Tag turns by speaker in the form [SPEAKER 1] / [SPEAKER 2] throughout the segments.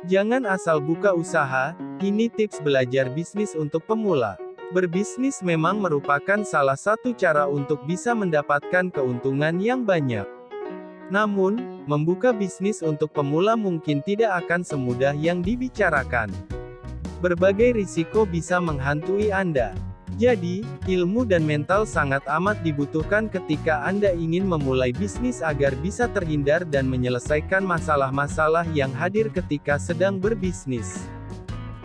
[SPEAKER 1] Jangan asal buka usaha, ini tips belajar bisnis untuk pemula. Berbisnis memang merupakan salah satu cara untuk bisa mendapatkan keuntungan yang banyak. Namun, membuka bisnis untuk pemula mungkin tidak akan semudah yang dibicarakan. Berbagai risiko bisa menghantui Anda. Jadi, ilmu dan mental sangat amat dibutuhkan ketika Anda ingin memulai bisnis agar bisa terhindar dan menyelesaikan masalah-masalah yang hadir ketika sedang berbisnis.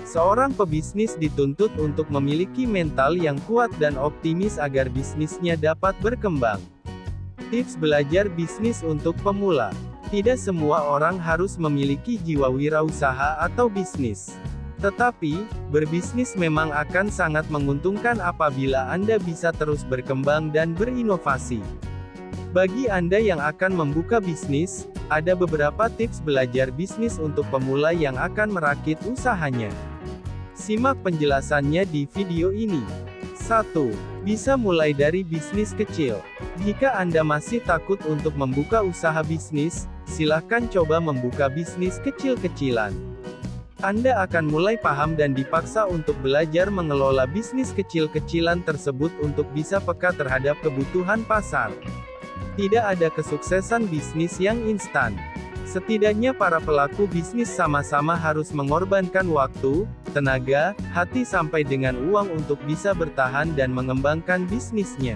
[SPEAKER 1] Seorang pebisnis dituntut untuk memiliki mental yang kuat dan optimis agar bisnisnya dapat berkembang. Tips belajar bisnis untuk pemula. Tidak semua orang harus memiliki jiwa wirausaha atau bisnis. Tetapi, berbisnis memang akan sangat menguntungkan apabila Anda bisa terus berkembang dan berinovasi. Bagi Anda yang akan membuka bisnis, ada beberapa tips belajar bisnis untuk pemula yang akan merakit usahanya. Simak penjelasannya di video ini. 1. Bisa mulai dari bisnis kecil. Jika Anda masih takut untuk membuka usaha bisnis, silakan coba membuka bisnis kecil-kecilan. Anda akan mulai paham dan dipaksa untuk belajar mengelola bisnis kecil-kecilan tersebut untuk bisa peka terhadap kebutuhan pasar. Tidak ada kesuksesan bisnis yang instan. Setidaknya para pelaku bisnis sama-sama harus mengorbankan waktu, tenaga, hati sampai dengan uang untuk bisa bertahan dan mengembangkan bisnisnya.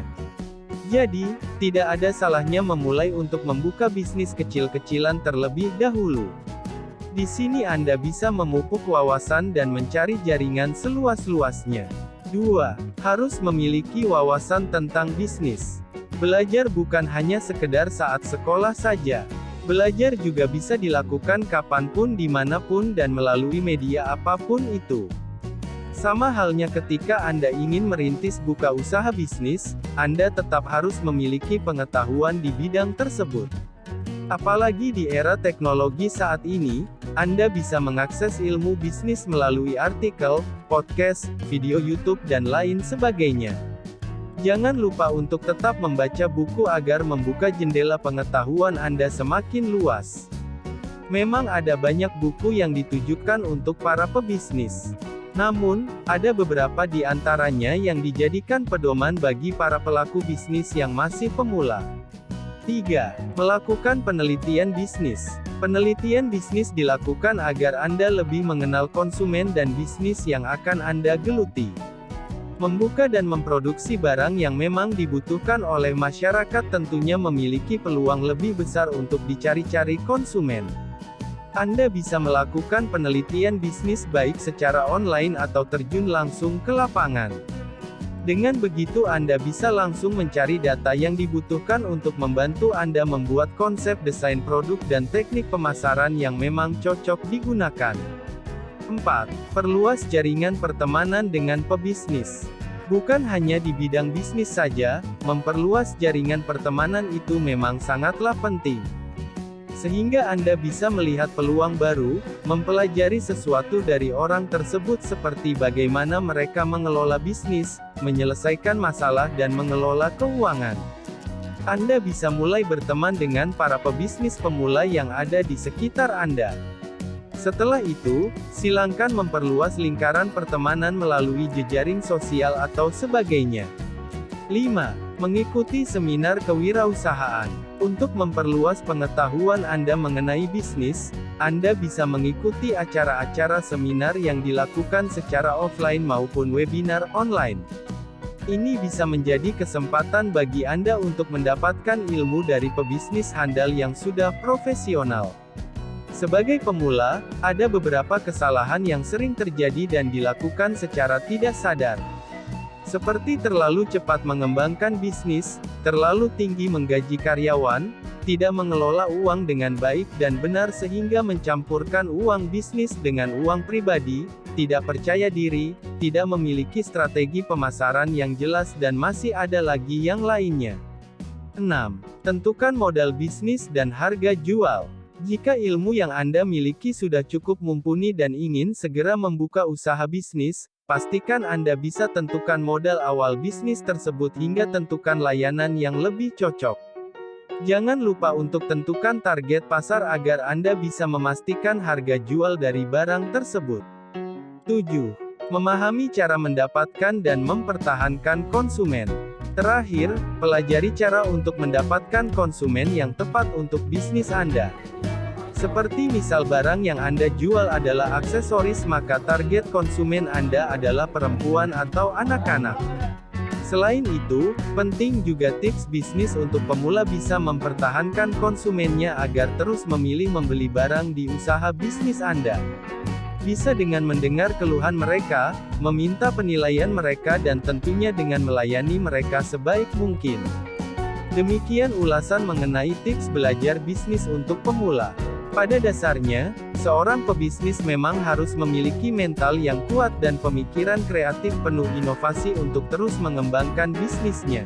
[SPEAKER 1] Jadi, tidak ada salahnya memulai untuk membuka bisnis kecil-kecilan terlebih dahulu. Di sini Anda bisa memupuk wawasan dan mencari jaringan seluas-luasnya. 2. Harus memiliki wawasan tentang bisnis. Belajar bukan hanya sekedar saat sekolah saja. Belajar juga bisa dilakukan kapanpun dimanapun dan melalui media apapun itu. Sama halnya ketika Anda ingin merintis buka usaha bisnis, Anda tetap harus memiliki pengetahuan di bidang tersebut. Apalagi di era teknologi saat ini, Anda bisa mengakses ilmu bisnis melalui artikel, podcast, video YouTube dan lain sebagainya. Jangan lupa untuk tetap membaca buku agar membuka jendela pengetahuan Anda semakin luas. Memang ada banyak buku yang ditujukan untuk para pebisnis. Namun, ada beberapa di antaranya yang dijadikan pedoman bagi para pelaku bisnis yang masih pemula. 3. Melakukan penelitian bisnis. Penelitian bisnis dilakukan agar Anda lebih mengenal konsumen dan bisnis yang akan Anda geluti. Membuka dan memproduksi barang yang memang dibutuhkan oleh masyarakat tentunya memiliki peluang lebih besar untuk dicari-cari konsumen. Anda bisa melakukan penelitian bisnis baik secara online atau terjun langsung ke lapangan. Dengan begitu Anda bisa langsung mencari data yang dibutuhkan untuk membantu Anda membuat konsep desain produk dan teknik pemasaran yang memang cocok digunakan. 4. Perluas jaringan pertemanan dengan pebisnis. Bukan hanya di bidang bisnis saja, memperluas jaringan pertemanan itu memang sangatlah penting. Sehingga Anda bisa melihat peluang baru, mempelajari sesuatu dari orang tersebut seperti bagaimana mereka mengelola bisnis, menyelesaikan masalah dan mengelola keuangan. Anda bisa mulai berteman dengan para pebisnis pemula yang ada di sekitar Anda. Setelah itu, silakan memperluas lingkaran pertemanan melalui jejaring sosial atau sebagainya. 5. Mengikuti seminar kewirausahaan. Untuk memperluas pengetahuan Anda mengenai bisnis, Anda bisa mengikuti acara-acara seminar yang dilakukan secara offline maupun webinar online. Ini bisa menjadi kesempatan bagi Anda untuk mendapatkan ilmu dari pebisnis handal yang sudah profesional. Sebagai pemula, ada beberapa kesalahan yang sering terjadi dan dilakukan secara tidak sadar. Seperti terlalu cepat mengembangkan bisnis, terlalu tinggi menggaji karyawan, tidak mengelola uang dengan baik dan benar sehingga mencampurkan uang bisnis dengan uang pribadi, tidak percaya diri, tidak memiliki strategi pemasaran yang jelas dan masih ada lagi yang lainnya. 6. Tentukan modal bisnis dan harga jual. Jika ilmu yang Anda miliki sudah cukup mumpuni dan ingin segera membuka usaha bisnis, pastikan Anda bisa tentukan modal awal bisnis tersebut hingga tentukan layanan yang lebih cocok. Jangan lupa untuk tentukan target pasar agar Anda bisa memastikan harga jual dari barang tersebut. 7. Memahami cara mendapatkan dan mempertahankan konsumen. Terakhir, pelajari cara untuk mendapatkan konsumen yang tepat untuk bisnis Anda. Seperti misal barang yang Anda jual adalah aksesoris, maka target konsumen Anda adalah perempuan atau anak-anak. Selain itu, penting juga tips bisnis untuk pemula bisa mempertahankan konsumennya agar terus memilih membeli barang di usaha bisnis Anda. Bisa dengan mendengar keluhan mereka, meminta penilaian mereka dan tentunya dengan melayani mereka sebaik mungkin. Demikian ulasan mengenai tips belajar bisnis untuk pemula. Pada dasarnya, seorang pebisnis memang harus memiliki mental yang kuat dan pemikiran kreatif penuh inovasi untuk terus mengembangkan bisnisnya.